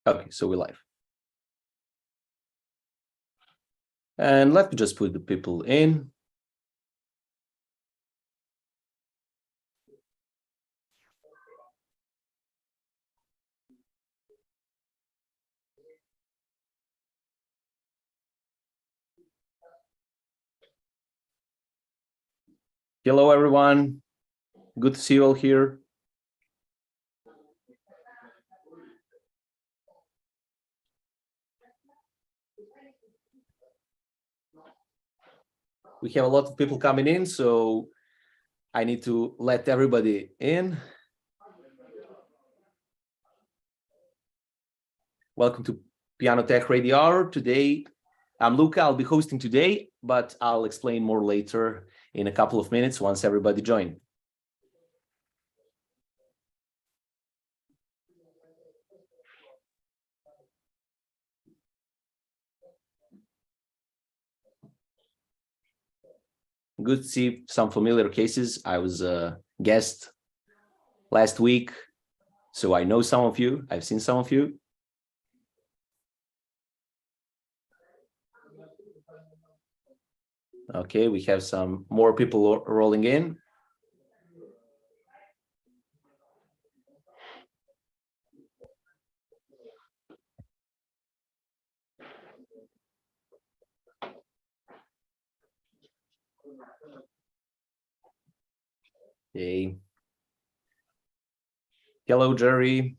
Okay, so we're live. And let me just put the people in. Hello, everyone. Good to see you all here. We have a lot of people coming in, so I need to let everybody in. Welcome to Piano Tech Radio Hour. Today, I'm Luca. I'll be hosting today, but I'll explain more later in a couple of minutes once everybody joins. Good to see some familiar cases. I was a guest last week, so I know some of you. I've seen some of you. Okay, we have some more people rolling in. Okay. Hello, Jerry.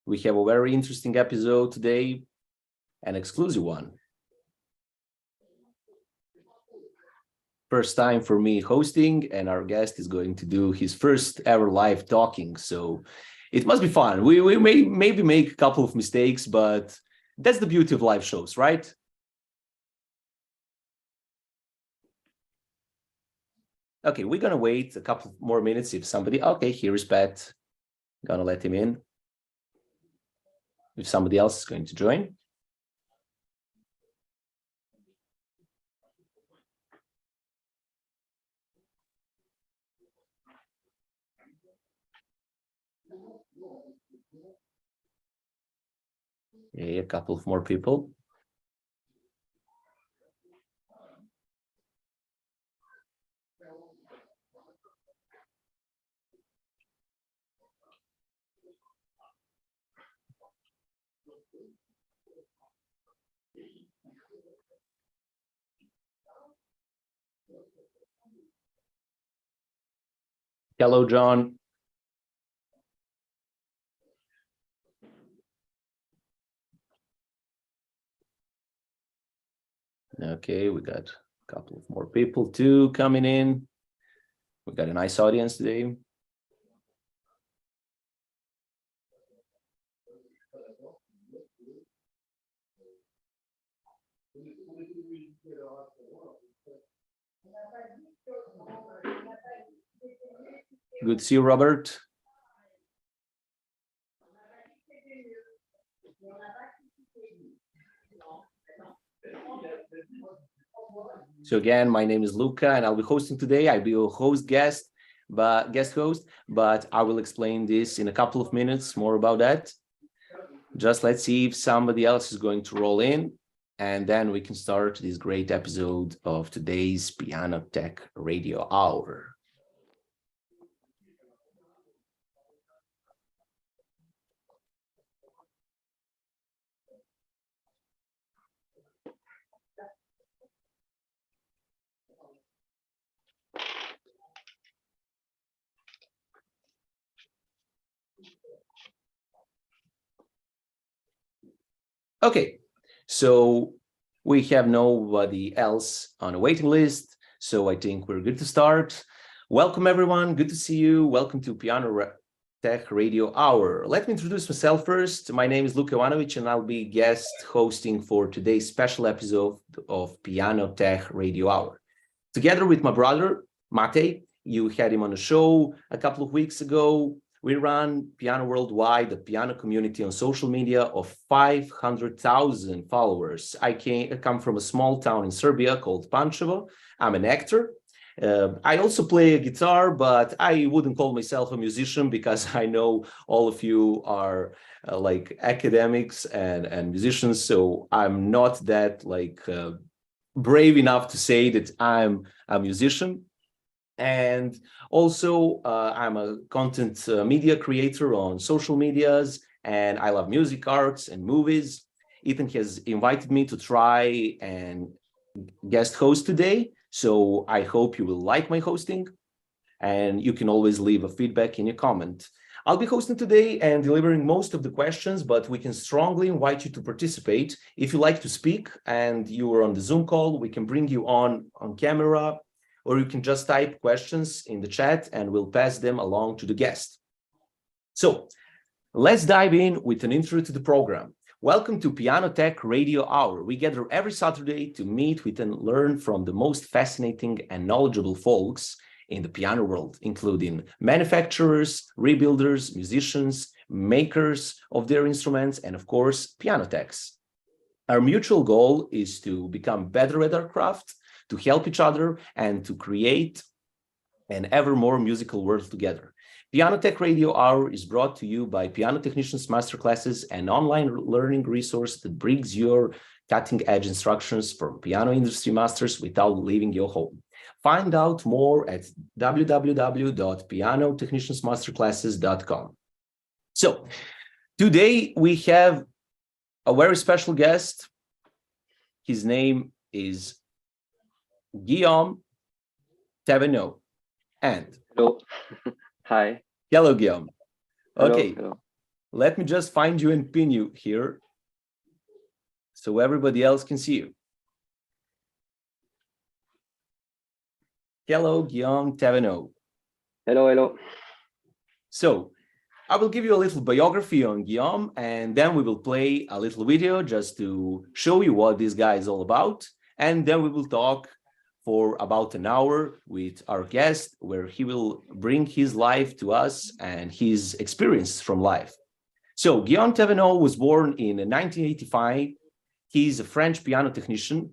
We have a very interesting episode today, an exclusive one. First time for me hosting, and our guest is going to do his first ever live talking. So it must be fun. We may maybe make a couple of mistakes, but that's the beauty of live shows, right? Okay, we're gonna wait a couple more minutes if somebody, okay, here is Pat. Gonna let him in. If somebody else is going to join. Okay, a couple of more people. Hello, John. Okay, we got a couple of more people too coming in. We got a nice audience today. Good to see you, Robert. So again, my name is Luca, and I'll be hosting today. I'll be your guest host, but I will explain this in a couple of minutes, more about that. Just let's see if somebody else is going to roll in, and then we can start this great episode of today's Piano Tech Radio Hour. Okay, so we have nobody else on a waiting list, so I think we're good to start. Welcome, everyone. Good to see you. Welcome to Piano Tech Radio Hour. Let me introduce myself first. My name is Luka Ivanovic, and I'll be guest hosting for today's special episode of Piano Tech Radio Hour. Together with my brother, Matej, you had him on the show a couple of weeks ago. We run Piano Worldwide, a piano community on social media of 500,000 followers. I come from a small town in Serbia called Pančevo. I'm an actor. I also play a guitar, but I wouldn't call myself a musician because I know all of you are like academics and musicians. So I'm not that brave enough to say that I'm a musician. And also, I'm a content media creator on social medias, and I love music, arts, and movies. Ethan has invited me to try and guest host today, so I hope you will like my hosting, and you can always leave a feedback in your comment. I'll be hosting today and delivering most of the questions, but we can strongly invite you to participate. If you like to speak and you are on the Zoom call, we can bring you on camera, or you can just type questions in the chat and we'll pass them along to the guest. So let's dive in with an intro to the program. Welcome to Piano Tech Radio Hour. We gather every Saturday to meet with and learn from the most fascinating and knowledgeable folks in the piano world, including manufacturers, rebuilders, musicians, makers of their instruments, and of course, piano techs. Our mutual goal is to become better at our craft, to help each other, and to create an ever more musical world together. Piano Tech Radio Hour is brought to you by Piano Technicians Masterclasses, an online learning resource that brings your cutting-edge instructions from piano industry masters without leaving your home. Find out more at www.pianotechniciansmasterclasses.com. So today we have a very special guest. His name is Guillaume Thévenot. And hello. Hi. Hello, Guillaume. Okay, hello. Let me just find you and pin you here so everybody else can see you. Hello, Guillaume Thévenot. Hello. So I will give you a little biography on Guillaume, and then we will play a little video just to show you what this guy is all about. And then we will talk for about an hour with our guest, where he will bring his life to us and his experience from life. So Guillaume Thévenot was born in 1985. He's a French piano technician.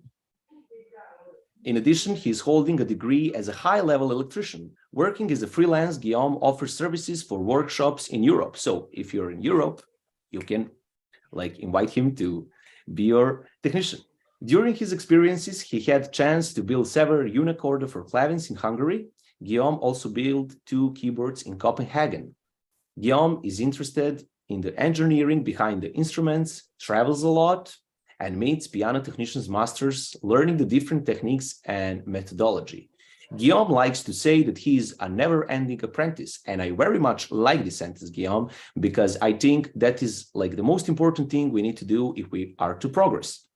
In addition, he's holding a degree as a high-level electrician. Working as a freelance, Guillaume offers services for workshops in Europe. So if you're in Europe, you can invite him to be your technician. During his experiences, he had a chance to build several unicorder for Clavins in Hungary. Guillaume also built 2 keyboards in Copenhagen. Guillaume is interested in the engineering behind the instruments, travels a lot, and meets piano technicians masters, learning the different techniques and methodology. Guillaume likes to say that he's a never-ending apprentice, and I very much like this sentence, Guillaume, because I think that is the most important thing we need to do if we are to progress.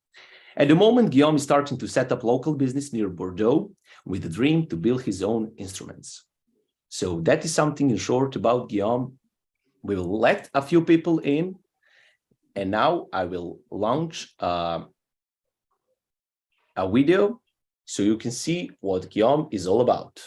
At the moment, Guillaume is starting to set up local business near Bordeaux with a dream to build his own instruments. So that is something in short about Guillaume. We will let a few people in, and now I will launch a video so you can see what Guillaume is all about.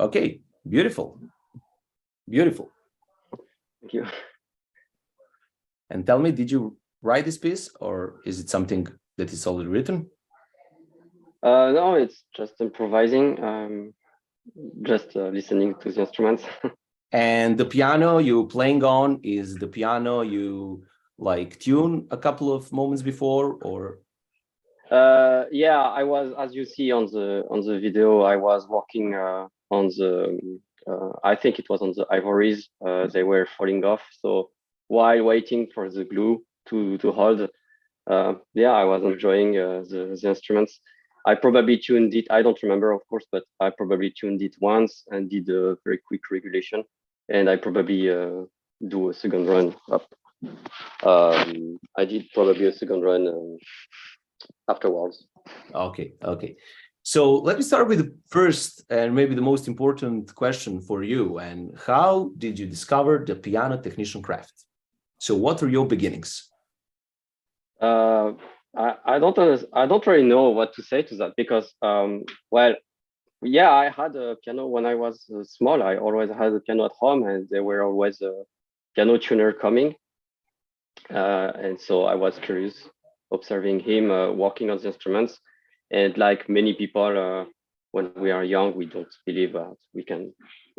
Okay, beautiful, beautiful. Thank you. And tell me, did you write this piece, or is it something that is already written? No, it's just improvising. Just listening to the instruments. And the piano you playing on is the piano you like tune a couple of moments before, or? Yeah, I was, as you see on the video, I was working on the. I think it was on the ivories. They were falling off. So while waiting for the glue to hold, yeah, I was enjoying the instruments. I probably tuned it. I don't remember, of course, but I probably tuned it once and did a very quick regulation. And I probably do a second run up. I did probably a second run afterwards. Okay, okay. So let me start with the first and maybe the most important question for you. And how did you discover the piano technician craft? So what are your beginnings? I don't really know what to say to that because well, yeah, I had a piano when I was small. I always had a piano at home, and there were always a piano tuner coming, and so I was curious, observing him working on the instruments. And like many people, when we are young, we don't believe that we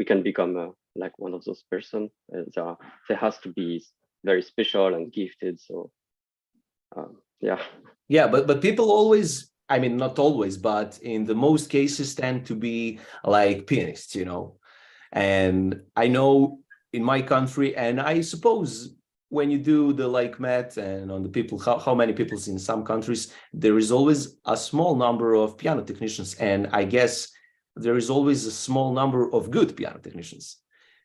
can become like one of those person. There has to be very special and gifted. So yeah. Yeah, but people always, I mean, not always, but in the most cases tend to be like pianists, you know. And I know in my country, and I suppose when you do the like math and on the people, how many people in some countries, there is always a small number of piano technicians. And I guess there is always a small number of good piano technicians.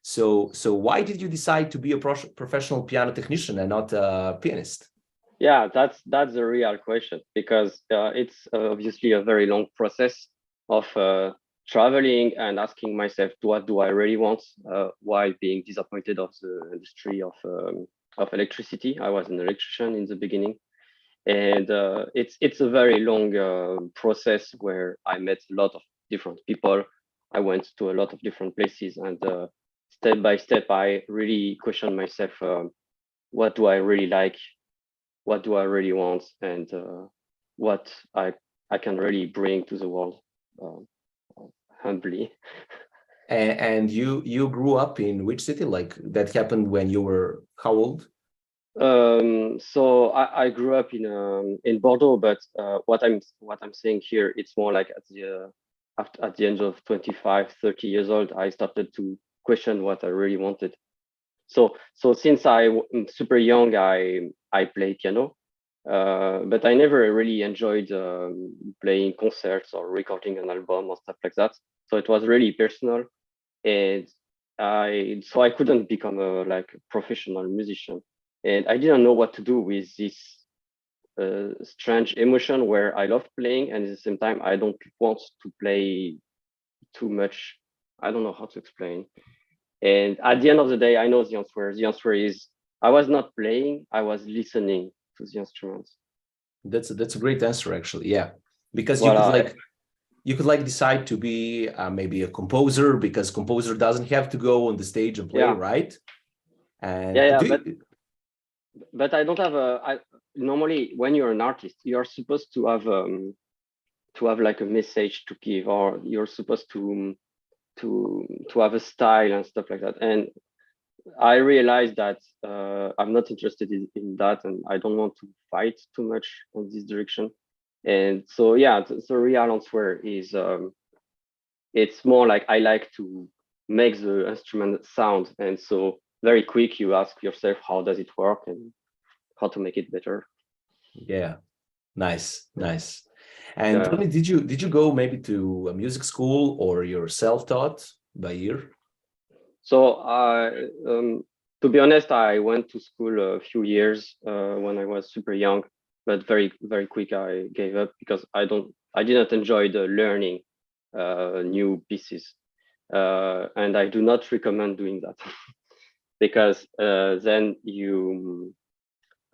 So why did you decide to be a professional piano technician and not a pianist? Yeah, that's the real question because it's obviously a very long process of traveling and asking myself, what do I really want, while being disappointed of the industry of electricity. I was an electrician in the beginning, and it's a very long process where I met a lot of different people. I went to a lot of different places, and step by step, I really questioned myself: what do I really like? What do I really want, and what I can really bring to the world, humbly. And you grew up in which city? Like that happened when you were how old? So I grew up in Bordeaux, but what I'm saying here, it's more like at the age of 25, 30 years old, I started to question what I really wanted. So since I'm super young, I play piano, but I never really enjoyed playing concerts or recording an album or stuff like that. So it was really personal, and I couldn't become a like professional musician, and I didn't know what to do with this strange emotion where I love playing, and at the same time I don't want to play too much. I don't know how to explain. And at the end of the day, I know the answer. The answer is I was not playing, I was listening to the instruments. That's a great answer, actually. Yeah, because Voilà. you could like decide to be maybe a composer, because composer doesn't have to go on the stage and play, Yeah. right? Yeah, And yeah, but I don't have normally when you're an artist, you're supposed to have like a message to give, or you're supposed to have a style and stuff like that. And I realized that I'm not interested in that, and I don't want to fight too much on this direction. And so, yeah, the real answer is it's more like I like to make the instrument sound. And so, very quick, you ask yourself, how does it work and how to make it better. yeah, nice, nice. And tell Yeah. me, did you go maybe to a music school, or you're self-taught by ear? So, to be honest, I went to school a few years when I was super young, but very, very quick I gave up because I didn't enjoy the learning new pieces, and I do not recommend doing that because then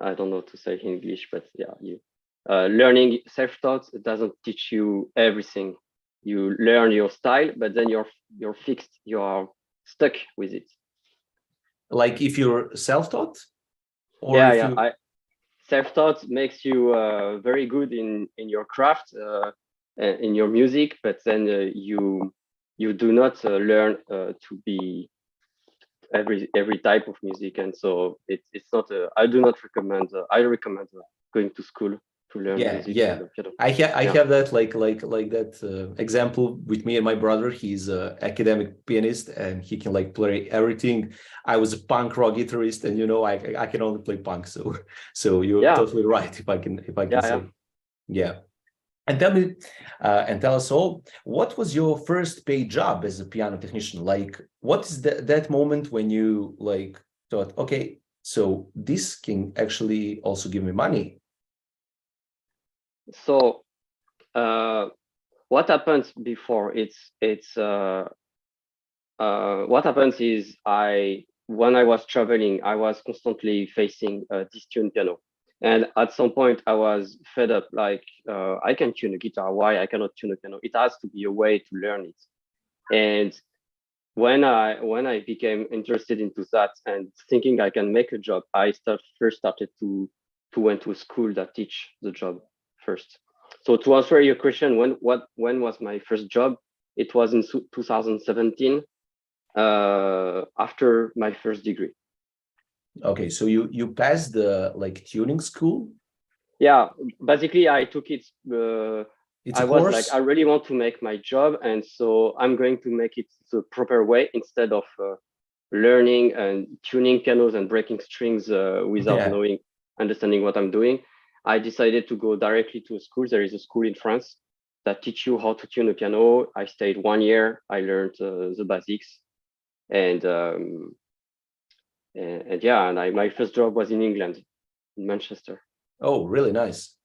I don't know to say in English, but yeah, learning self-taught doesn't teach you everything. you learn your style, but then you're fixed, you are stuck with it. Like if you're self-taught, or Yeah, if yeah. you Self-taught makes you very good in your craft, in your music, but then you do not learn to be every type of music, and so it's not I do not recommend I recommend going to school to learn yeah, music on yeah. the piano. I Yeah, have that like that example with me and my brother. He's a academic pianist and he can like play everything. I was a punk rock guitarist, and I can only play punk. So you're yeah, totally right, if I can yeah, yeah. say. Yeah. And tell us all, what was your first paid job as a piano technician? Like, what is that moment when you like thought, okay, so this can actually also give me money? So what happens before what happens is when I was traveling, I was constantly facing this tune piano. And at some point I was fed up, like I can tune a guitar, why I cannot tune a piano? It has to be a way to learn it. And when I became interested into that and thinking I can make a job, I first started to went to a school that teach the job first. So to answer your question, when was my first job? It was in 2017, after my first degree. Okay, so you passed the like tuning school. Yeah, basically I took it. It's a I was like, I course. really want to make my job, and so I'm going to make it the proper way instead of learning and tuning pianos and breaking strings without Yeah. understanding what I'm doing. I decided to go directly to a school. There is a school in France that teach you how to tune a piano. I stayed 1 year. I learned the basics, and yeah, and my first job was in England, in Manchester. Oh, really nice.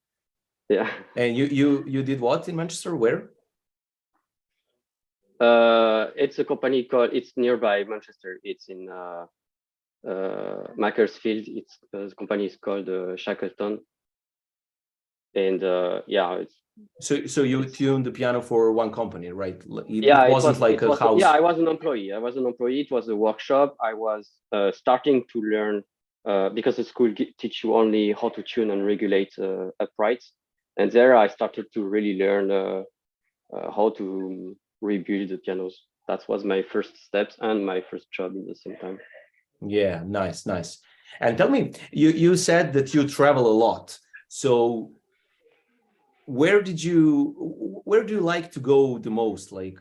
Yeah. And you did what in Manchester? Where? It's a company called, it's nearby Manchester. It's in Macclesfield. It's the company is called Shackleton. And yeah, So you it's tuned the piano for one company, right? It yeah, wasn't like it a was yeah, house. I was an employee. I was an employee. It was a workshop. I was starting to learn because the school teach you only how to tune and regulate uprights. And there I started to really learn how to rebuild the pianos. That was my first steps and my first job in the same time. Yeah, nice, nice. And tell me, you said that you travel a lot. So where do you like to go the most? Like,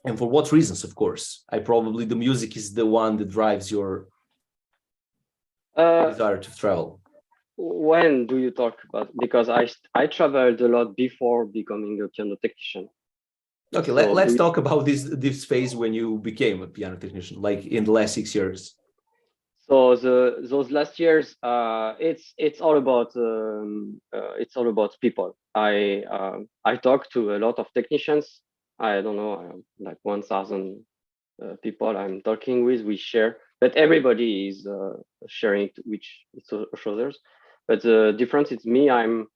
and for what reasons, of course? Probably the music is the one that drives your Uh, desire to travel. when do you talk about? Because I traveled a lot before becoming a piano technician. Okay, So let's talk about this phase when you became a piano technician, like in the last 6 years. so those last years, it's all about people. I talk to a lot of technicians. I don't know, like 1,000 people I'm talking with. We share, but everybody is sharing to each others. But the difference is me. I'm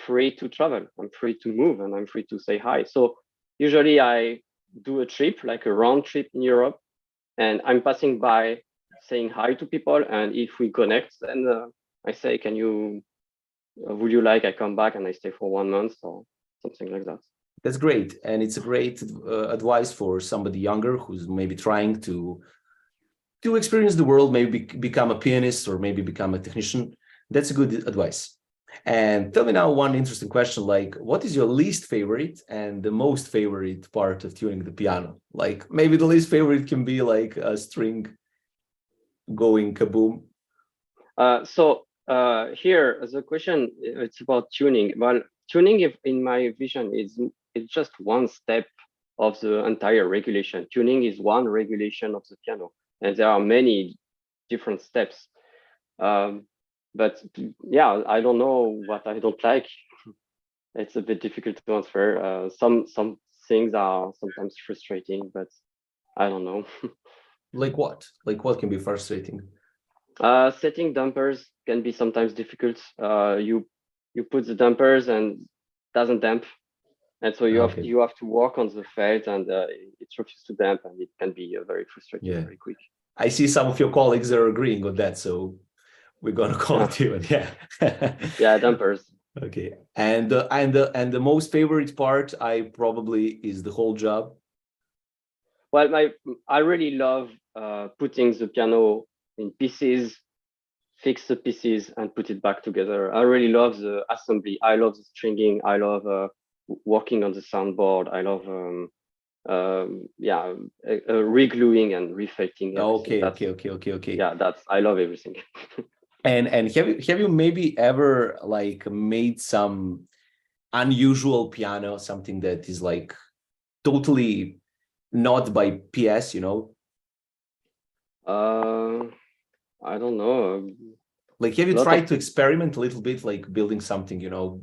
free to travel. I'm free to move, and I'm free to say hi. So usually I do a trip, like a round trip in Europe, and I'm passing by saying hi to people. And if we connect, then I say, can you, would you like I come back and I stay for 1 month or something like that. That's great, and it's a great advice for somebody younger who's maybe trying to experience the world, maybe become a pianist or maybe become a technician. That's a good advice. And tell me now one interesting question, like what is your least favorite and the most favorite part of tuning the piano? Like maybe the least favorite can be like a string going kaboom. Here, the question, it's about tuning. Well, tuning, if in my vision, is it's just one step of the entire regulation. Tuning is one regulation of the piano, and there are many different steps. Um, but yeah, I don't know what I don't like. It's a bit difficult to answer. Some things are sometimes frustrating, but I don't know. Like what? Like what can be frustrating? Setting dampers can be sometimes difficult. You put the dampers and doesn't damp. And so you have to work on the felt, and it refuses to damp, and it can be very frustrating very quick. I see some of your colleagues are agreeing on that, so we're gonna call it you. Yeah. Yeah, dampers. Okay, and the most favorite part, is the whole job. Well, I really love putting the piano in pieces, fix the pieces, and put it back together. I really love the assembly. I love the stringing. I love working on the soundboard. I love re-gluing and refelting. Okay. Yeah, I love everything. And have you maybe ever like made some unusual piano, something that is like totally not by PS, you know? I don't know. Like, have you tried to experiment a little bit, like building something, you know?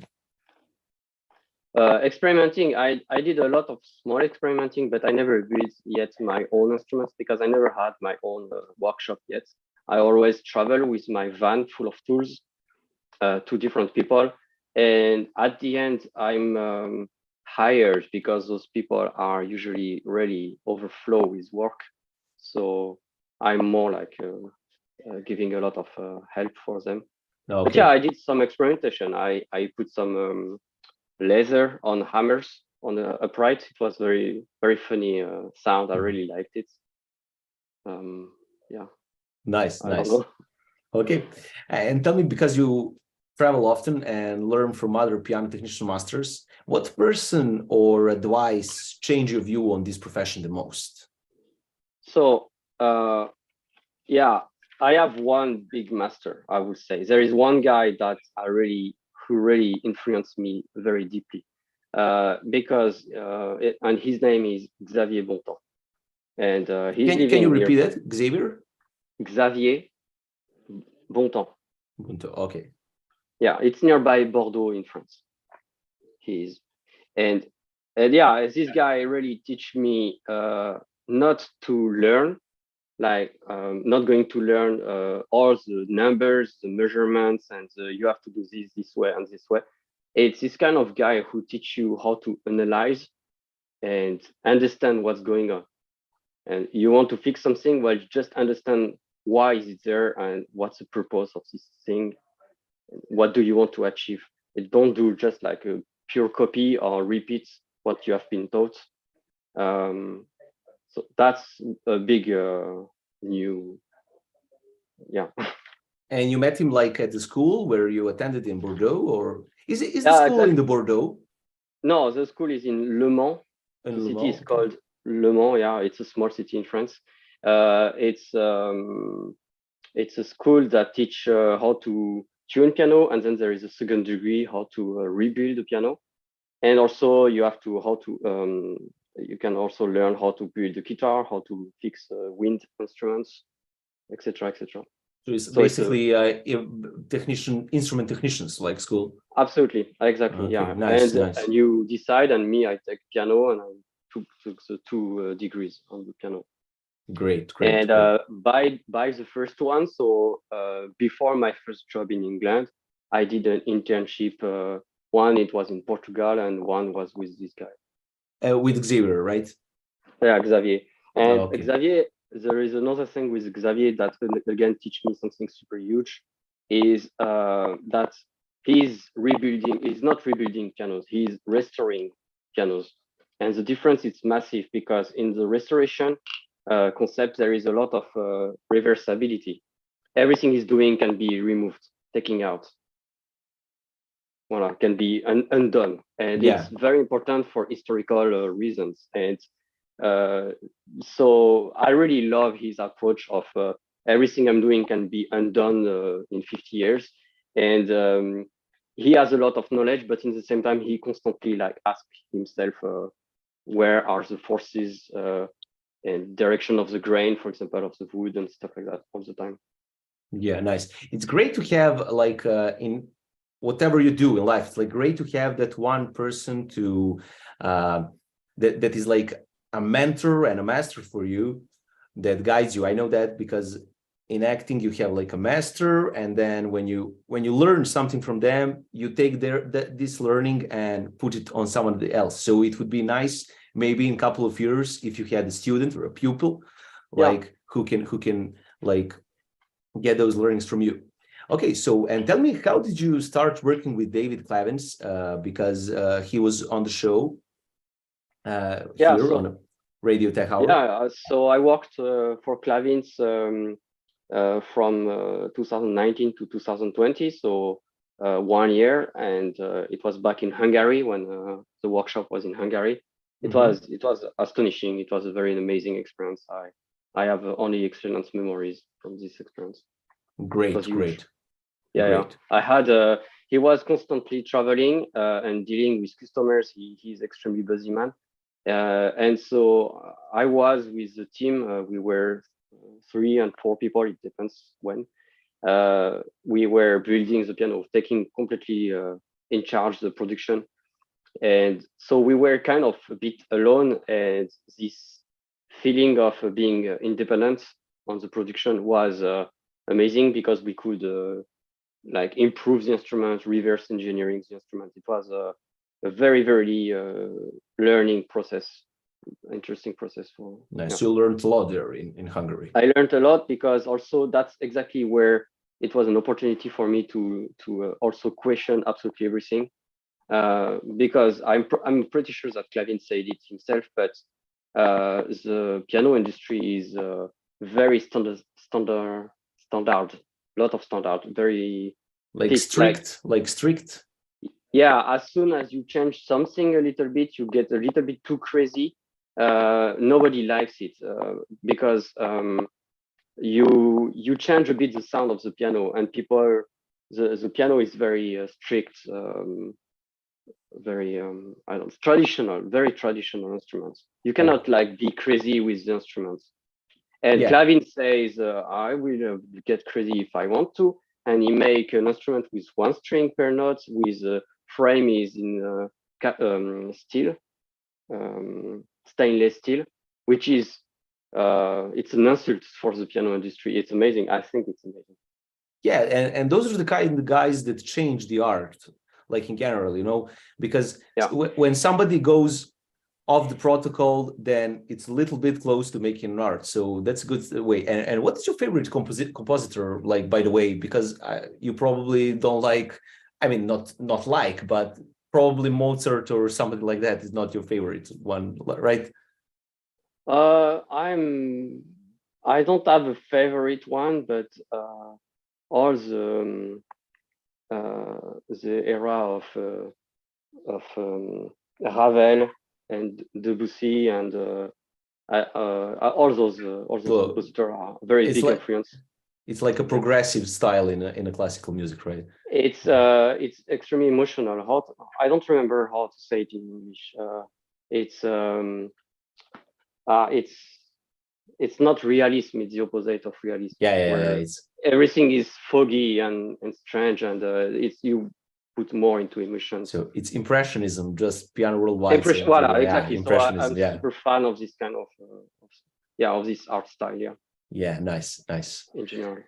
Experimenting, I did a lot of small experimenting, but I never built yet my own instruments because I never had my own workshop yet. I always travel with my van full of tools to different people. And at the end, I'm hired because those people are usually really overflow with work. So I'm more like giving a lot of help for them. But yeah, I did some experimentation. I put some laser on hammers on the upright. It was very funny sound. I really liked it. Yeah. Nice. Okay, and tell me, because you travel often and learn from other piano technician masters, what person or advice changed your view on this profession the most? So yeah, I have one big master, I would say. There is one guy that who really influenced me very deeply, because and his name is Xavier Bontemps, and he's living. Can you repeat it, Xavier? Xavier Bontemps. Okay. Yeah, it's nearby Bordeaux in France. He is, and yeah, this guy really teach me not to learn, like not going to learn all the numbers, the measurements, and you have to do this way and this way. It's this kind of guy who teach you how to analyze and understand what's going on. And you want to fix something, well, just understand why is it there and what's the purpose of this thing. What do you want to achieve? It don't do just like a pure copy or repeat what you have been taught. So that's a big new, yeah. And you met him like at the school where you attended in Bordeaux, or is the school in the Bordeaux? No, the school is in Le Mans. The city is called Le Mans. Yeah, it's a small city in France. It's a school that teach how to tune piano, and then there is a second degree how to rebuild the piano, and also you have to you can also learn how to build the guitar, how to fix wind instruments, etc., etc. So it's basically instrument technicians like school. Absolutely, exactly. Okay, yeah, nice. And you decide, and me, I take piano, and I took the 2 degrees on the piano. Great. And by the first one, so before my first job in England, I did an internship. One it was in Portugal, and one was with this guy. With Xavier, right? Yeah, Xavier. And Xavier, there is another thing with Xavier that again teach me something super huge, is that he's not rebuilding pianos, he's restoring pianos. And the difference is massive, because in the restoration concept, there is a lot of reversibility. Everything he's doing can be removed, taking out. Can be undone. And it's very important for historical reasons. And so I really love his approach of everything I'm doing can be undone in 50 years. And he has a lot of knowledge, but in the same time, he constantly asks himself, where are the forces and direction of the grain, for example, of the wood and stuff like that all the time. Yeah, nice. It's great to have in whatever you do in life, it's great to have that one person to that is like a mentor and a master for you, that guides you. I know that because in acting you have like a master, and then when you learn something from them, you take this learning and put it on someone else. So it would be nice maybe in a couple of years if you had a student or a pupil like who can like get those learnings from you. Okay, so and tell me, how did you start working with David Clavins? Because he was on the show here on Radio Tech Hour. Yeah, so I worked for Clavins from 2019 to 2020, so 1 year, and it was back in Hungary when the workshop was in Hungary. It was astonishing. It was a very amazing experience. I have only excellent memories from this experience. Great. Yeah. I had he was constantly traveling and dealing with customers. He's extremely busy man. And so I was with the team. We were 3 and 4 people. It depends when. We were building the piano, taking completely in charge the production. And so we were kind of a bit alone. And this feeling of being independent on the production was amazing, because we could like improve the instrument, reverse engineering the instrument. It was a very learning process, interesting process for. Nice. Yeah. So you learned a lot there in Hungary. I learned a lot, because also that's exactly where it was an opportunity for me to also question absolutely everything, because I'm pretty sure that Clavin said it himself, but the piano industry is very standard, lot of standard, very like strict. Yeah, as soon as you change something a little bit, you get a little bit too crazy. Nobody likes it because you change a bit the sound of the piano, and people, the piano is very strict, very very traditional instruments. You cannot like be crazy with the instruments. And Clavin says, I will get crazy if I want to. And he make an instrument with 1 string per note, with a frame is in steel, stainless steel, which is, it's an insult for the piano industry. It's amazing. I think it's amazing. Yeah, and those are the kind of guys that change the art, like in general, you know, because when somebody goes off the protocol, then it's a little bit close to making an art. So that's a good way. And what is your favorite compositor, like, by the way, because you probably don't like, I mean, not like, but probably Mozart or something like that is not your favorite one, right? I don't have a favorite one, but all the era of Ravel and Debussy and all those compositors are very big influence. It's like a progressive style in a classical music, right? It's extremely emotional. I don't remember how to say it in English. It's not realism. It's the opposite of realism. Yeah. Everything is foggy and strange, and you put more into emotion. So it's impressionism, just piano worldwide. Exactly. So I'm super fan of this kind of this art style. Yeah, nice. In general.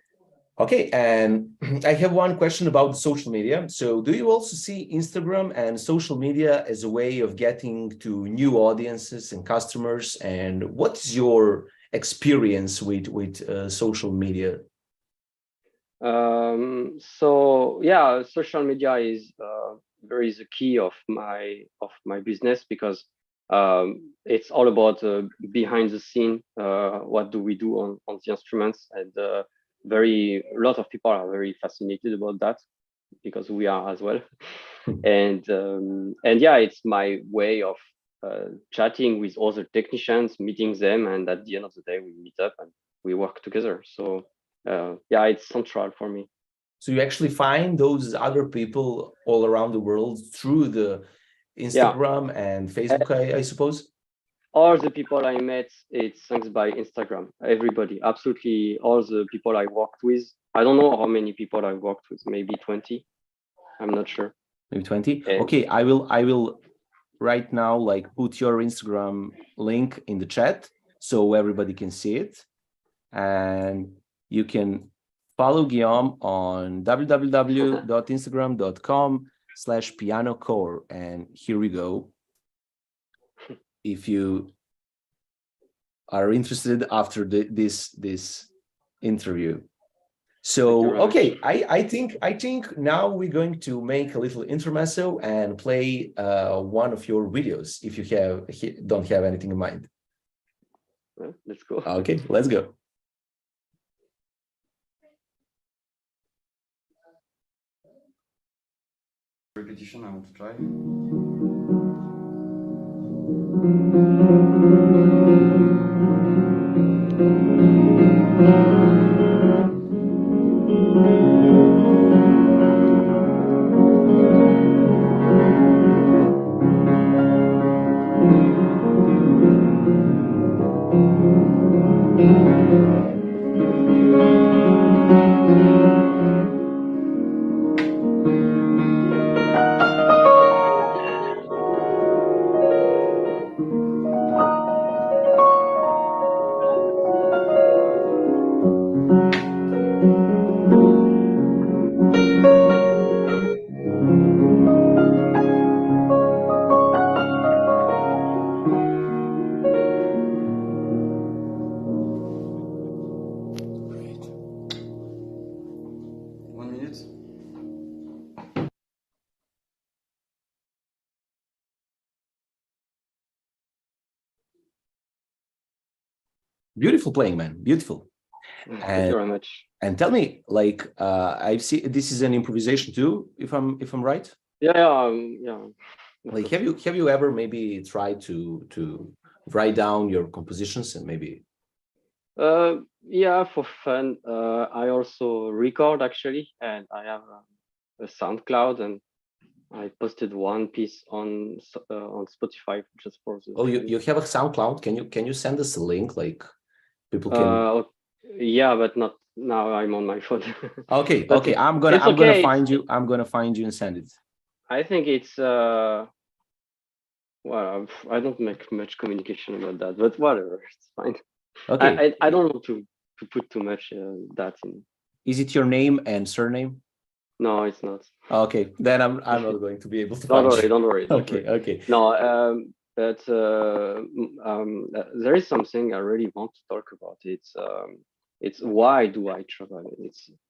Okay, and I have one question about social media. So do you also see Instagram and social media as a way of getting to new audiences and customers? And what's your experience with social media? So yeah, social media is very the key of my business, because it's all about behind the scene. What do we do on the instruments? And a lot of people are very fascinated about that, because we are as well. And yeah, it's my way of chatting with other technicians, meeting them, and at the end of the day, we meet up and we work together. So yeah, it's central for me. So you actually find those other people all around the world through the Instagram and Facebook, I suppose? All the people I met, it's thanks by Instagram. Everybody, absolutely all the people I worked with. I don't know how many people I worked with, maybe 20. I'm not sure. Maybe 20? Okay, I will right now like put your Instagram link in the chat so everybody can see it. And you can follow Guillaume on www.instagram.com/pianocore. And here we go. If you are interested after this interview. So okay, I think now we're going to make a little intermezzo and play one of your videos if you don't have anything in mind. Let's go. Okay, let's go. Repetition, I want to try. Beautiful playing, man. Beautiful. Thank you very much. And tell me, like, I see this is an improvisation too, if I'm right. Yeah. Like, have you ever maybe tried to write down your compositions and maybe? Yeah, for fun. I also record actually, and I have a SoundCloud, and I posted one piece on Spotify just for the. Oh, you have a SoundCloud? Can you send us a link? Like, people can. Yeah, but not now. I'm on my phone. Okay, okay. I'm gonna find you. I'm gonna find you and send it. I think it's well, I don't make much communication about that, but whatever, it's fine. Okay. I don't want to put too much that in. Is it your name and surname? No, it's not. Okay, then I'm not going to be able to find you. Don't worry. Okay. No, but there is something I really want to talk about. It's why do I travel?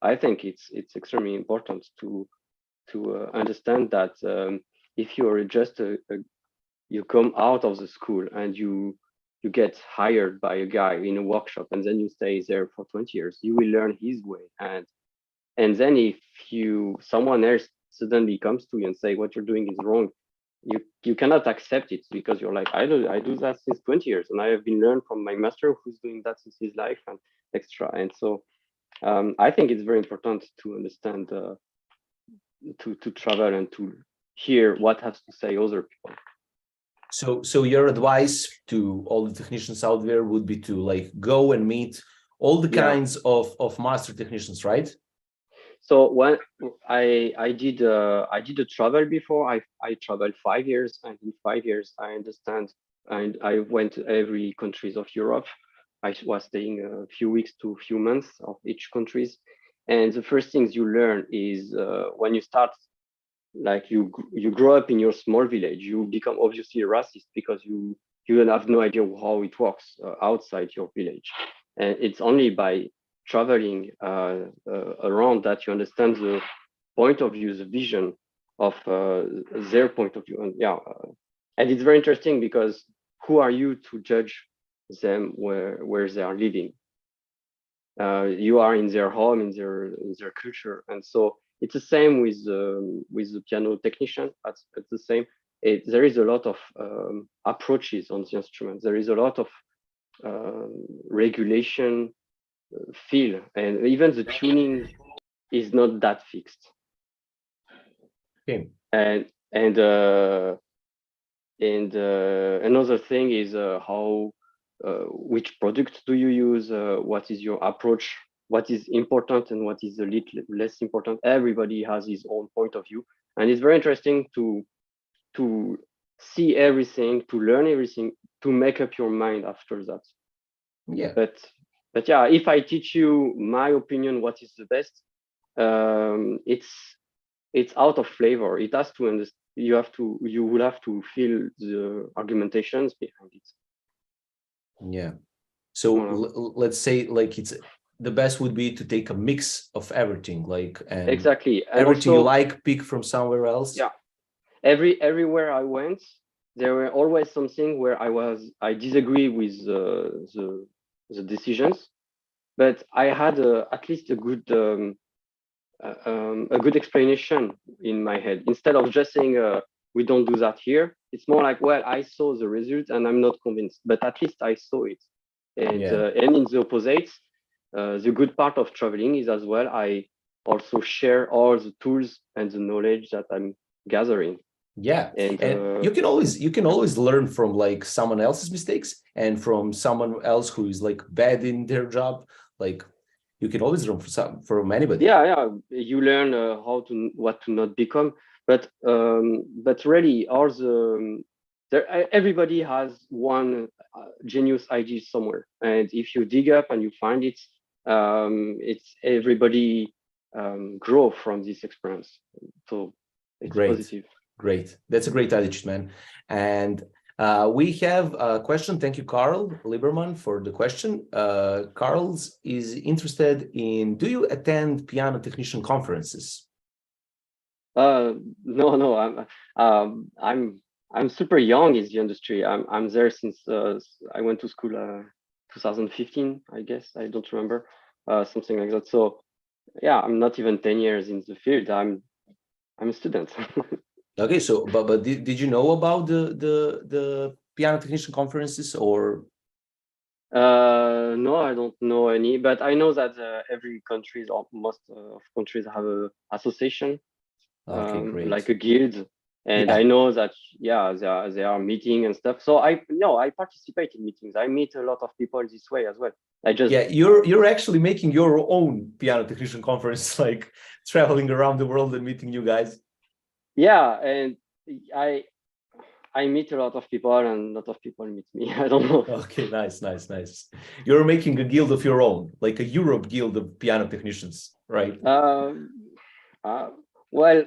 I think it's extremely important to understand that if you're just you come out of the school and you get hired by a guy in a workshop and then you stay there for 20 years, you will learn his way. And then if someone else suddenly comes to you and say what you're doing is wrong, you cannot accept it because you're like, I do that since 20 years and I have been learned from my master who's doing that since his life and extra. And so I think it's very important to understand to travel and to hear what has to say other people. So your advice to all the technicians out there would be to like go and meet all the kinds of master technicians, right? So when I did a travel before, I traveled 5 years, and in 5 years I understand, and I went to every countries of Europe. I was staying a few weeks to a few months of each countries, and the first things you learn is when you start, like you grow up in your small village, you become obviously a racist because you have no idea how it works outside your village, and it's only by traveling around that you understand the point of view, the vision of their point of view, and and it's very interesting because who are you to judge them where they are living? You are in their home, in their culture, and so it's the same with the piano technician. It's the same. There is a lot of approaches on the instrument. There is a lot of regulation, feel, and even the tuning is not that fixed. Okay. And another thing is how which product do you use? What is your approach? What is important and what is a little less important? Everybody has his own point of view, and it's very interesting to see everything, to learn everything, to make up your mind after that. Yeah. But but yeah, if I teach you my opinion, what is the best, it's out of flavor. It has to understand. You will have to feel the argumentations behind it. Yeah. So Voilà. let's say like it's the best would be to take a mix of everything, like and Exactly, and everything you also, like, pick from somewhere else. yeah, everywhere I went, there were always something where I disagree with the decisions, but I had at least a good explanation in my head. Instead of just saying we don't do that here, it's more like, well, I saw the result and I'm not convinced, but at least I saw it. And in the opposite, the good part of traveling is as well I also share all the tools and the knowledge that I'm gathering. Yeah, And you can always learn from like someone else's mistakes and from someone else who is like bad in their job. Like you can always learn from anybody. yeah, you learn what to not become, but really all everybody has one genius idea somewhere, and if you dig up and you find it, it's everybody grow from this experience, so it's Great. positive. Great. That's a great attitude, man. And we have a question. Thank you, Carl Lieberman, for the question. Carl's is interested in, do you attend piano technician conferences? No, I'm super young in the industry. I'm there since I went to school 2015, I guess. I don't remember, something like that. So yeah, I'm not even 10 years in the field. I'm a student. Okay, so but did you know about the piano technician conferences or? No, I don't know any, but I know that every country or most of countries have a association, Okay, great. like a guild, and Yeah. I know that they are meeting and stuff. So I participate in meetings. I meet a lot of people this way as well. You're actually making your own piano technician conference, like traveling around the world and meeting you guys. Yeah, and I meet a lot of people and a lot of people meet me. I don't know. Okay, nice. You're making a guild of your own, like a Europe guild of piano technicians, right? Well,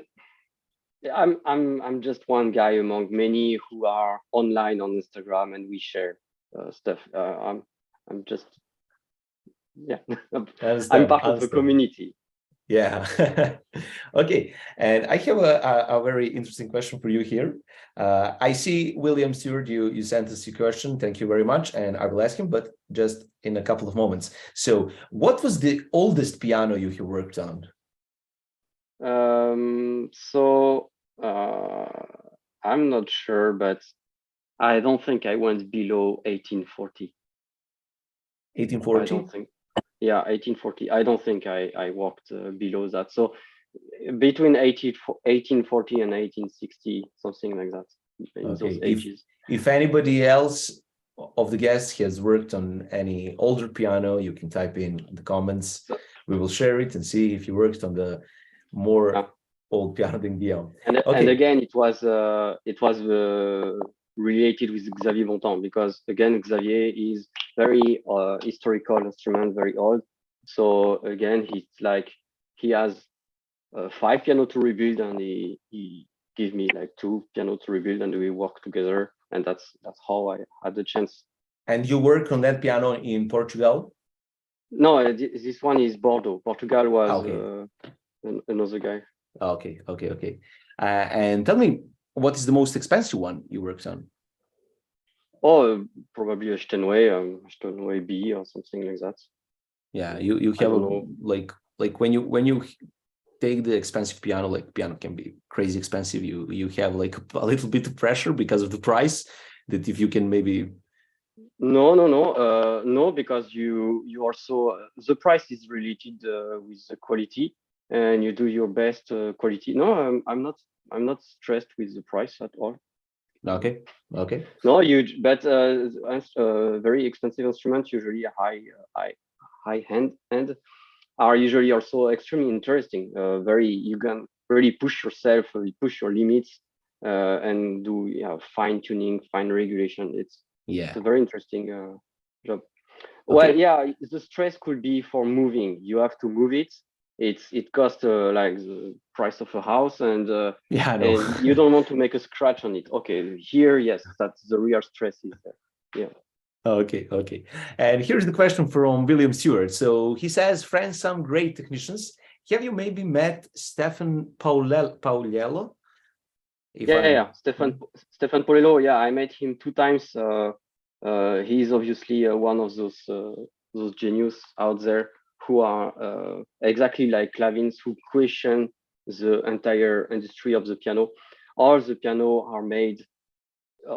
I'm just one guy among many who are online on Instagram and we share stuff. I'm just I'm part of the community. Yeah. Okay. And I have a very interesting question for you here. I see William Stewart, you sent us a question. Thank you very much. And I will ask him, but just in a couple of moments. So what was the oldest piano you have worked on? I'm not sure, but I don't think I went below 1840. 1840? I don't think. Yeah, 1840. I don't think I walked below that. So between 1840 and 1860, something like that, in those ages. If anybody else of the guests has worked on any older piano, you can type in the comments. We will share it and see if you worked on the more old piano than Guillaume. And again, it was related with Xavier Bontemps, because again, Xavier is very historical instrument, very old. So again, he has 5 piano to rebuild, and he gave me like 2 piano to rebuild, and we work together, and that's how I had the chance. And you work on that piano in Portugal? No, this one is Bordeaux. Portugal was another guy. Okay. And tell me, what is the most expensive one you worked on? Oh, probably a Steinway B or something like that. Yeah, you have like when you take the expensive piano, like piano can be crazy expensive. You have like a little bit of pressure because of the price, that if you can maybe. No, because you also the price is related with the quality, and you do your best quality. No, I'm not stressed with the price at all. Okay. No, but very expensive instruments, usually high end are usually also extremely interesting. You can really push yourself, push your limits, and do fine tuning, fine regulation. It's a very interesting job. Well, yeah, the stress could be for moving. You have to move it. It costs like the price of a house, and Yeah, I know. and you don't want to make a scratch on it. Okay, here, yes, that's the real stress is there. Yeah. Okay. And here's the question from William Stewart. So he says, friends, some great technicians. Have you maybe met Stefan Pauliello? Yeah. Stefan Polello. Yeah, I met him 2 times. He's obviously one of those genius out there who are exactly like Klavins, who question the entire industry of the piano. All the piano are made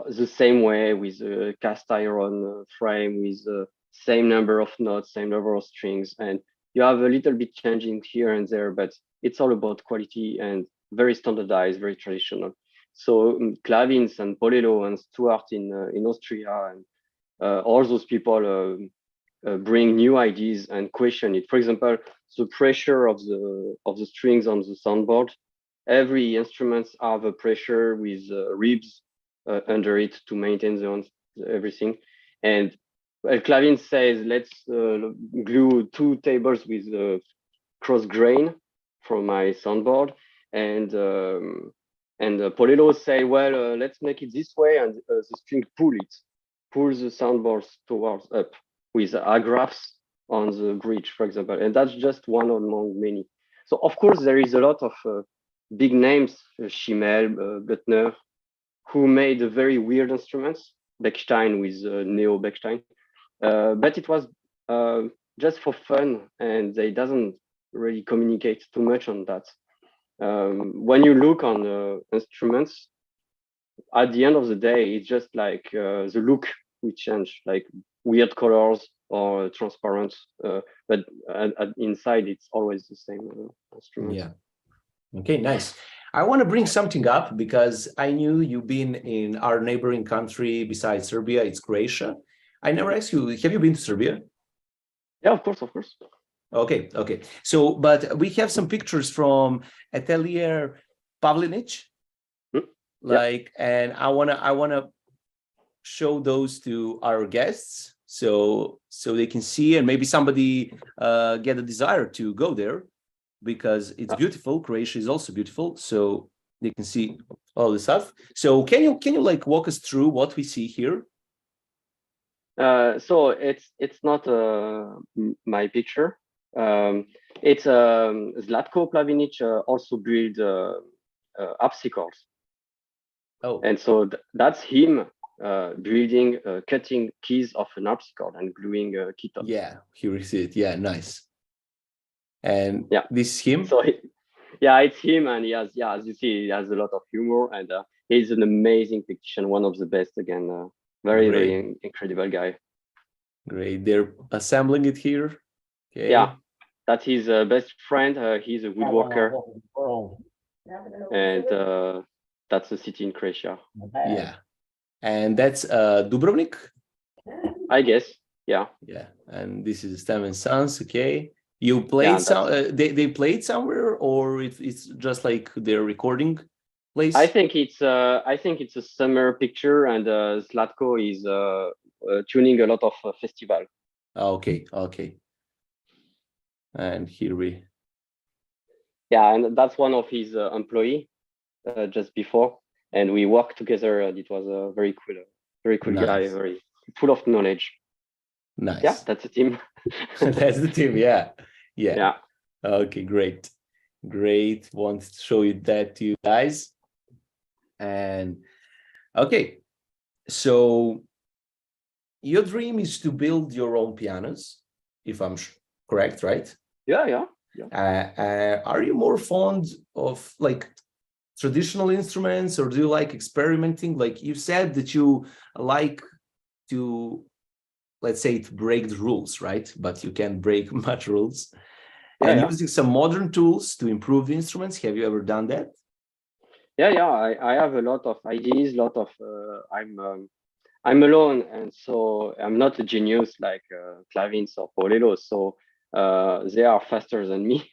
the same way, with a cast iron frame, with the same number of notes, same number of strings, and you have a little bit changing here and there, but it's all about quality and very standardized, very traditional. So Klavins and Polello and Stuart in Austria and all those people bring new ideas and question it. For example, the pressure of the strings on the soundboard. Every instrument have a pressure with ribs under it to maintain everything. And Klavin says, let's glue 2 tables with cross grain from my soundboard, and Polello say, well, let's make it this way, and the string pulls the soundboard towards up with agraphs on the bridge, for example. And that's just one among many. So of course there is a lot of big names, Schimmel, Büttner, who made very weird instruments, Bechstein with Neo Bechstein, but it was just for fun, and they doesn't really communicate too much on that. When you look on instruments, at the end of the day, it's just like the look will change, like weird colors or transparent, but inside it's always the same instrument. Yeah. Okay, nice. I want to bring something up because I knew you've been in our neighboring country besides Serbia, it's Croatia. I never asked you, have you been to Serbia? Yeah, of course. Okay. So, but we have some pictures from Atelier Pavlinic, and I wanna show those to our guests so they can see, and maybe somebody get a desire to go there, because it's beautiful. Croatia is also beautiful, so they can see all the stuff. So can you like walk us through what we see here? So it's not my picture. It's Zlatko Plavinic also built harpsichords. Oh, and so that's him building cutting keys of an harpsichord and gluing keytops. Yeah, here is it. Yeah, nice. And yeah, this is him. So it's him, and he has, as you see, he has a lot of humor, and he's an amazing technician, one of the best. Again, very incredible guy. Great. They're assembling it here. Okay. Yeah, that's his best friend. He's a woodworker, and that's a city in Croatia. Yeah, and that's Dubrovnik, I guess. Yeah. And this is Steven Sons. Okay, you played they played somewhere, or it's just like their recording place? I think it's a summer picture, and Zlatko is tuning a lot of festival. Okay. And here we. Yeah, and that's one of his employee just before, and we worked together. It was a very cool Nice. guy, very full of knowledge. Nice. Yeah, that's the team. That's the team. Yeah. Okay, great. Want to show you that to you guys. And okay, so your dream is to build your own pianos, if I'm correct, right? Yeah. Are you more fond of like traditional instruments, or do you like experimenting? Like you said that you like to, let's say, to break the rules, right? But you can't break much rules. And using some modern tools to improve the instruments. Have you ever done that? Yeah. I have a lot of ideas, I'm alone, and so I'm not a genius like Klavins or Polello. So they are faster than me.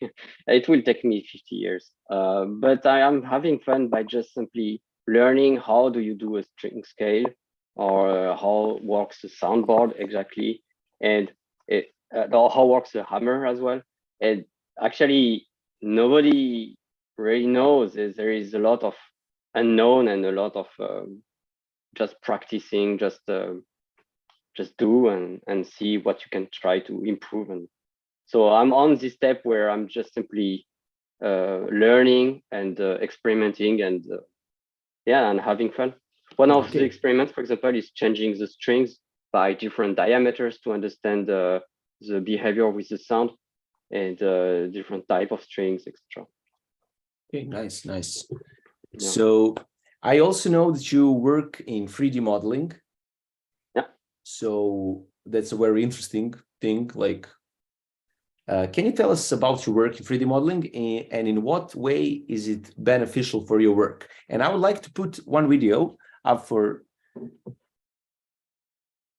It will take me 50 years. But I am having fun by just simply learning how do you do a string scale, or how works the soundboard exactly. And how works the hammer as well. And actually, nobody really knows. There is a lot of unknown and a lot of just practicing, just do and see what you can try to improve. And so I'm on this step where I'm just simply learning and experimenting and and having fun. One of the experiments, for example, is changing the strings by different diameters to understand the behavior with the sound and different type of strings, etc. Okay, nice. Yeah. So I also know that you work in 3D modeling. Yeah. So that's a very interesting thing. Like, can you tell us about your work in 3D modeling and in what way is it beneficial for your work? And I would like to put one video up for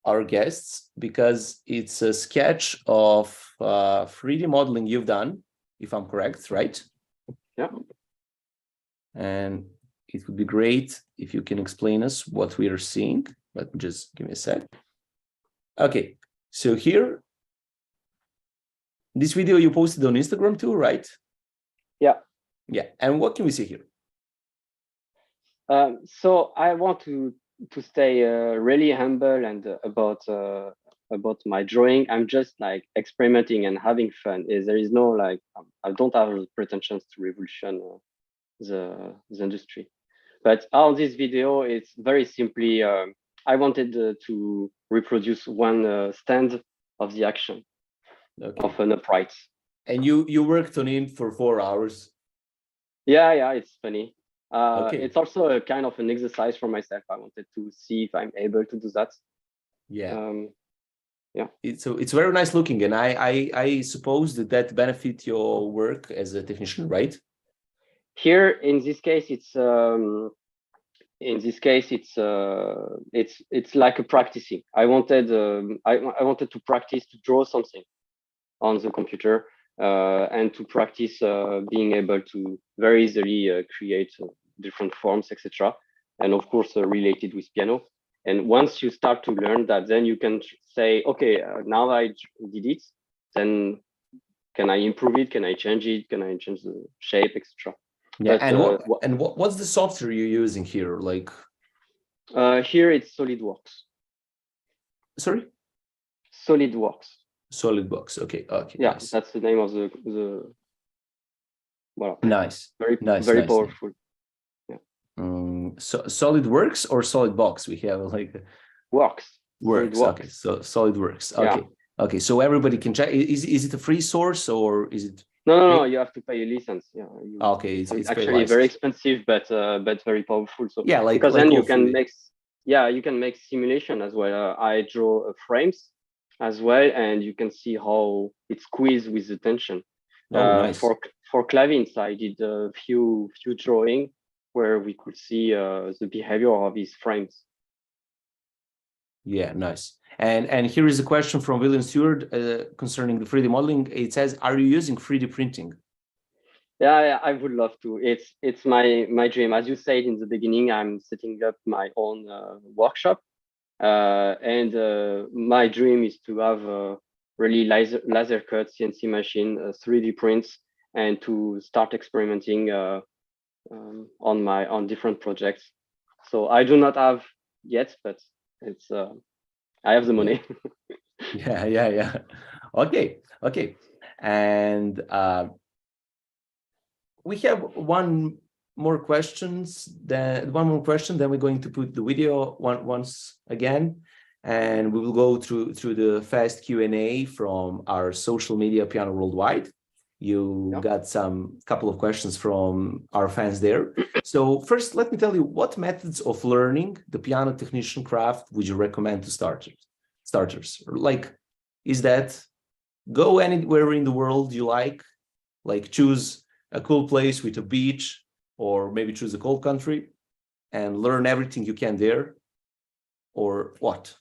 our guests because it's a sketch of 3D modeling you've done, if I'm correct, right? Yeah. And it would be great if you can explain us what we are seeing. But just give me a sec. Okay, so here, this video you posted on Instagram too, right? Yeah. Yeah, and what can we see here? So I want to stay really humble and about my drawing. I'm just like experimenting and having fun. There is no like I don't have pretensions to revolution the industry. But on this video, it's very simply I wanted to reproduce one stand of the action of an upright. And you worked on it for 4 hours. Yeah, it's funny. Okay. It's also a kind of an exercise for myself. I wanted to see if I'm able to do that. Yeah. Yeah. It's very nice looking, and I suppose that benefit your work as a technician, right? Here, in this case, it's like a practicing. I wanted to practice to draw something on the computer and to practice being able to very easily create different forms, etc. And of course, related with piano. And once you start to learn that, then you can say, okay, now I did it, then can I improve it? Can I change it? Can I change the shape, etc.? Yeah, but, what's the software you're using here? Like, here it's SolidWorks. Sorry? SolidWorks. SolidWorks. Okay. Yeah, nice. That's the name of the. Well, nice. Very powerful. Yeah. So SolidWorks or SolidBox? We have like Works. Okay, so SolidWorks. Okay. Yeah. Okay, so everybody can check. Is it a free source or is it? No. You have to pay a license. Yeah. Okay, it's actually very expensive, but very powerful. So yeah, because then you can make simulation as well. I draw frames as well, and you can see how it squeezes with the tension. Nice. For Clavins, I did a few drawing where we could see the behavior of these frames. Yeah, nice. And here is a question from William Stewart concerning the 3D modeling. It says, are you using 3D printing? Yeah, I would love to. It's my dream. As you said in the beginning, I'm setting up my own workshop. And my dream is to have a really laser cut CNC machine, 3D prints, and to start experimenting on different projects. So I do not have yet, but it's I have the money. Yeah. Okay. And we have one more question. Then we're going to put the video once again, and we will go through the fast Q&A from our social media Piano Worldwide. You got some couple of questions from our fans there. So first, let me tell you, what methods of learning the piano technician craft would you recommend to starters? Like, is that go anywhere in the world you like choose a cool place with a beach, or maybe choose a cold country and learn everything you can there, or what?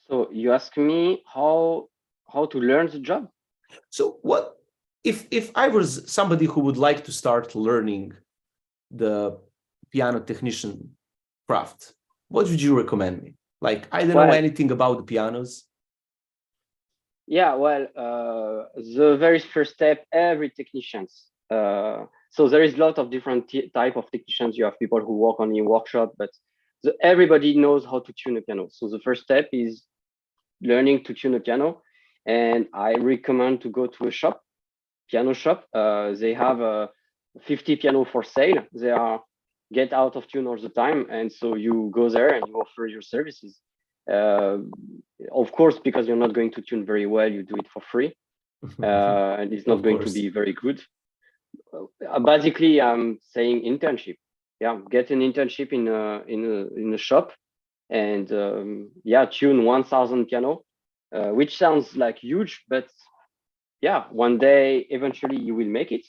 So you ask me how to learn the job? So what if I was somebody who would like to start learning the piano technician craft, what would you recommend me? Like, I don't know anything about the pianos. Yeah, well, the very first step, every technicians. So there is a lot of different type of technicians. You have people who work on in workshop, but everybody knows how to tune a piano. So the first step is learning to tune a piano, and I recommend to go to a shop, piano shop. They have 50 piano for sale. They are get out of tune all the time, and so you go there and you offer your services. Uh, of course, because you're not going to tune very well, you do it for free, and it's not Of going to course. be very good. Basically, I'm saying internship. Yeah, get an internship in a shop, and yeah, tune 1,000 piano, which sounds like huge, but yeah, one day eventually you will make it,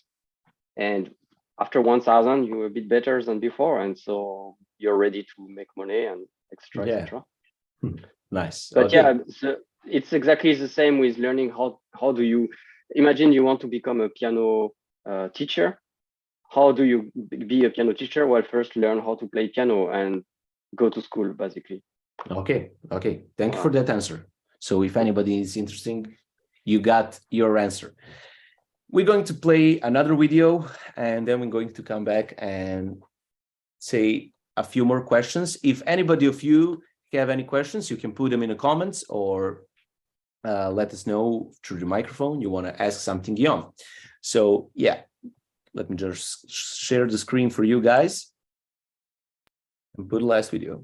and after 1,000, you're a bit better than before, and so you're ready to make money and extra, Yeah. etc. Nice. But Okay. yeah, so it's exactly the same with learning how do you imagine you want to become a piano teacher. How do you be a piano teacher? Well, first learn how to play piano and go to school, basically. Okay. Okay. Thank you for that answer. So if anybody is interested, you got your answer. We're going to play another video, and then we're going to come back and say a few more questions. If anybody of you have any questions, you can put them in the comments, or let us know through the microphone you want to ask something, Guillaume. So yeah, let me just share the screen for you guys and put the last video.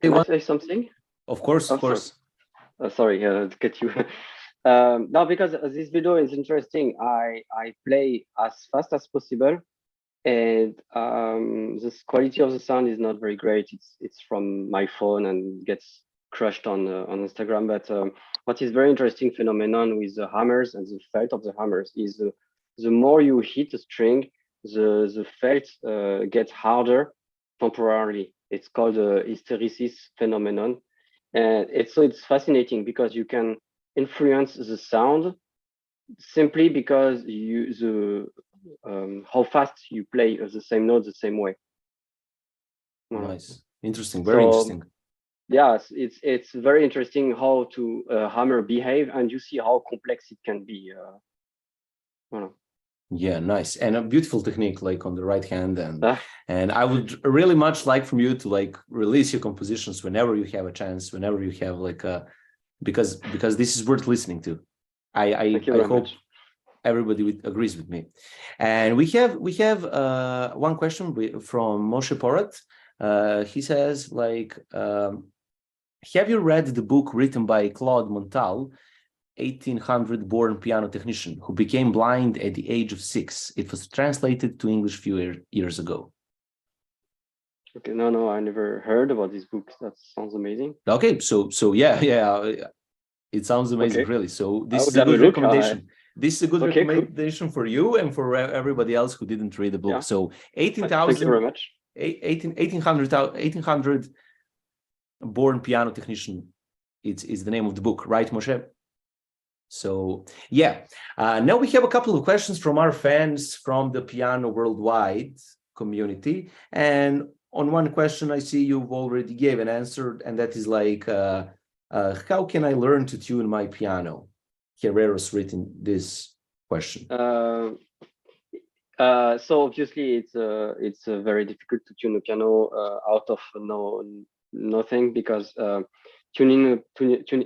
Can I say something? Of course, of course. Sorry, to get you. No, because this video is interesting. I play as fast as possible, and the quality of the sound is not very great. It's from my phone and gets crushed on Instagram. But what is very interesting phenomenon with the hammers and the felt of the hammers is the more you hit a string, the felt gets harder temporarily. It's called a hysteresis phenomenon, and it's fascinating because you can influence the sound simply because how fast you play the same note the same way. Nice, interesting, very interesting. Yes, it's very interesting how to hammer behave, and you see how complex it can be. Yeah, nice, and a beautiful technique, like on the right hand, and I would really much like from you to like release your compositions whenever you have a chance, whenever you have like a, because this is worth listening to. I hope everybody agrees with me. And we have one question from Moshe Porat. He says like have you read the book written by Claude Montal, 1800 born piano technician who became blind at the age of 6? It was translated to English a few years ago. Okay, no, I never heard about this book. That sounds amazing. Okay, so yeah, it sounds amazing, Okay. really. So I this would is a have a good look. recommendation. This is a good Okay, cool. recommendation for you and for everybody else who didn't read the book. Yeah. So Thank you very much. 1800 born piano technician is the name of the book, right, Moshe? So yeah, now we have a couple of questions from our fans from the Piano Worldwide community. And on one question, I see you've already gave an answer, and that is like, how can I learn to tune my piano? Herrera's written this question. So obviously it's very difficult to tune a piano out of nothing, because tuning.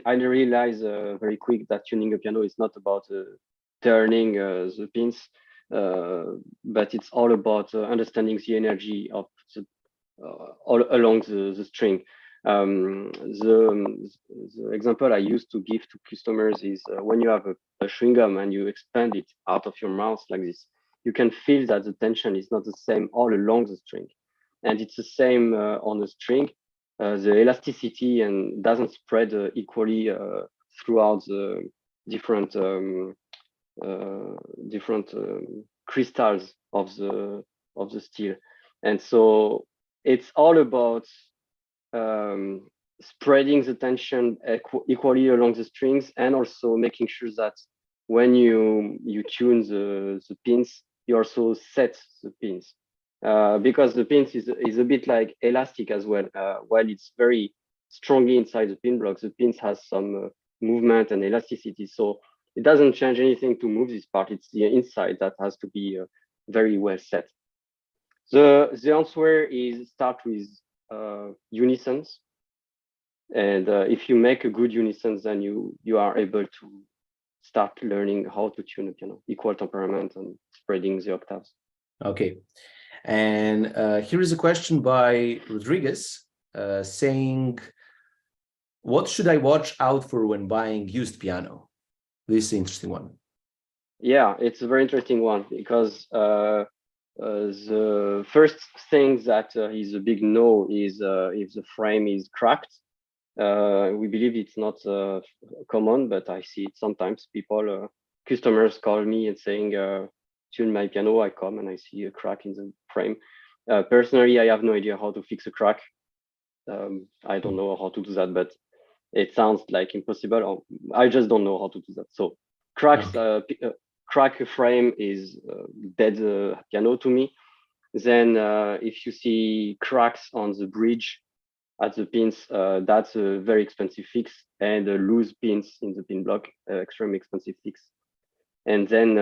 I realize very quick that tuning a piano is not about turning the pins, but it's all about understanding the energy of the all along the string. The example I used to give to customers is when you have a chewing gum and you expand it out of your mouth like this, you can feel that the tension is not the same all along the string, and it's the same on the string. The elasticity and doesn't spread equally throughout the different crystals of the steel, and so it's all about spreading the tension equally along the strings, and also making sure that when you tune the pins, you also set the pins, because the pins is a bit like elastic as well. While it's very strongly inside the pin block, the pins has some movement and elasticity, so it doesn't change anything to move this part. It's the inside that has to be very well set. The answer is start with unisons, and if you make a good unison, then you are able to start learning how to tune a piano, equal temperament and spreading the octaves. Okay, and here is a question by Rodriguez saying, what should I watch out for when buying used piano? This is an interesting one. Yeah, it's a very interesting one, because the first thing that is a big no is if the frame is cracked. We believe it's not common, but I see it sometimes. People, customers call me and saying, tune my piano. I come and I see a crack in the frame. Personally, I have no idea how to fix a crack. I don't know how to do that, but it sounds like impossible. Or I just don't know how to do that. So cracks, crack a frame is dead piano to me. Then if you see cracks on the bridge at the pins, that's a very expensive fix, and loose pins in the pin block, extremely expensive fix. And then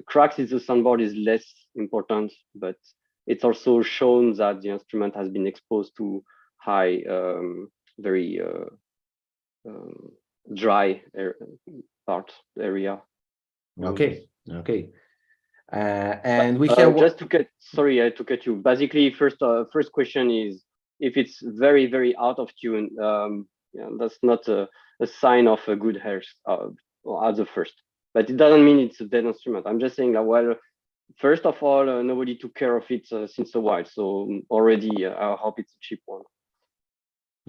cracks in the soundboard is less important, but it's also shown that the instrument has been exposed to high, very dry area. Okay. And we have just to cut. Sorry, to cut you. Basically, first question is, if it's very, very out of tune, that's not a sign of a good hair as a first. But it doesn't mean it's a dead instrument. I'm just saying that, well, first of all, nobody took care of it since a while. So already, I hope it's a cheap one.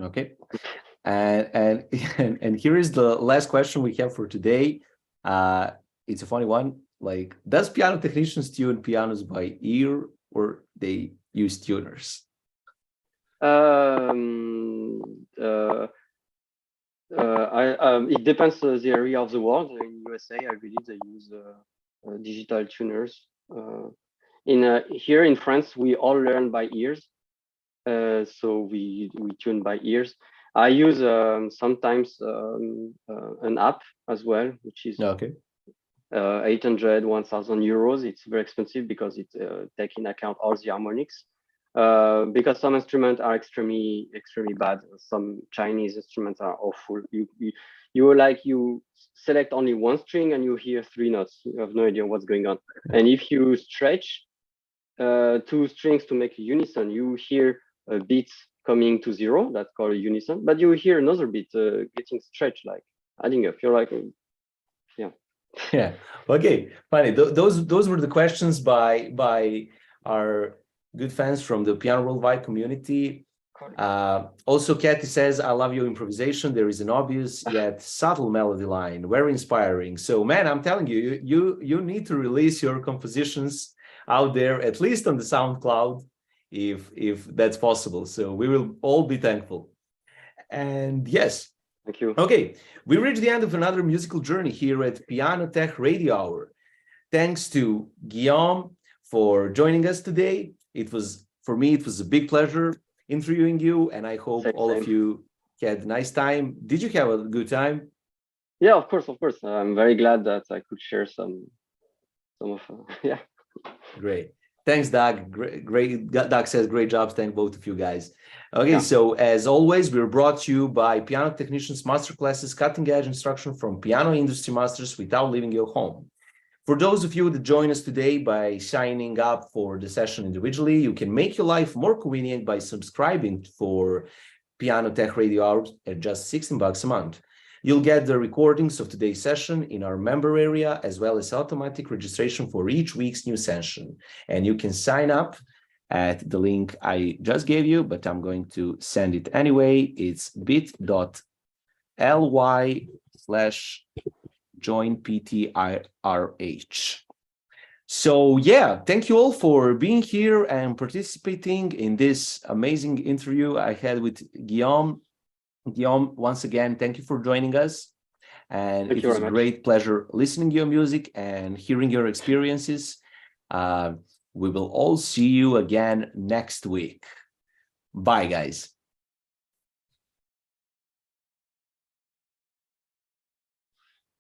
Okay. And here is the last question we have for today. It's a funny one. Like, does piano technicians tune pianos by ear, or they use tuners? It depends the area of the world. In USA, I believe they use digital tuners. Here in France, we all learn by ears, so we tune by ears. I use sometimes an app as well, which is 800, 1,000 euros. It's very expensive because it takes in account all the harmonics. Because some instruments are extremely bad. Some Chinese instruments are awful. You select only one string and you hear 3 notes. You have no idea what's going on. And if you stretch 2 strings to make a unison, you hear beats coming to zero. That's called a unison. But you hear another beat getting stretched, like adding up. You're like, yeah. Yeah. Okay. Funny. Those were the questions by our good fans from the Piano Worldwide community. Also, Kathy says, I love your improvisation. There is an obvious yet subtle melody line, very inspiring. So, man, I'm telling you, you need to release your compositions out there, at least on the SoundCloud, if that's possible. So we will all be thankful. And yes. Thank you. Okay, we reached the end of another musical journey here at Piano Tech Radio Hour. Thanks to Guillaume for joining us today. For me, it was a big pleasure interviewing you, and I hope all of you had a nice time. Did you have a good time? Yeah, of course. I'm very glad that I could share some of yeah. Great. Thanks, Doug. Great. Doug says great job. Thank both of you guys. Okay, Yeah. so as always, we're brought to you by Piano Technicians Masterclasses, cutting edge instruction from piano industry masters without leaving your home. For those of you that join us today by signing up for the session individually, you can make your life more convenient by subscribing for Piano Tech Radio Hour at just $16 a month. You'll get the recordings of today's session in our member area, as well as automatic registration for each week's new session. And you can sign up at the link I just gave you, but I'm going to send it anyway. It's bit.ly/joinptirh. So yeah, thank you all for being here and participating in this amazing interview I had with Guillaume. Guillaume, once again, thank you for joining us. And it was a great pleasure listening to your music and hearing your experiences. We will all see you again next week. Bye, guys.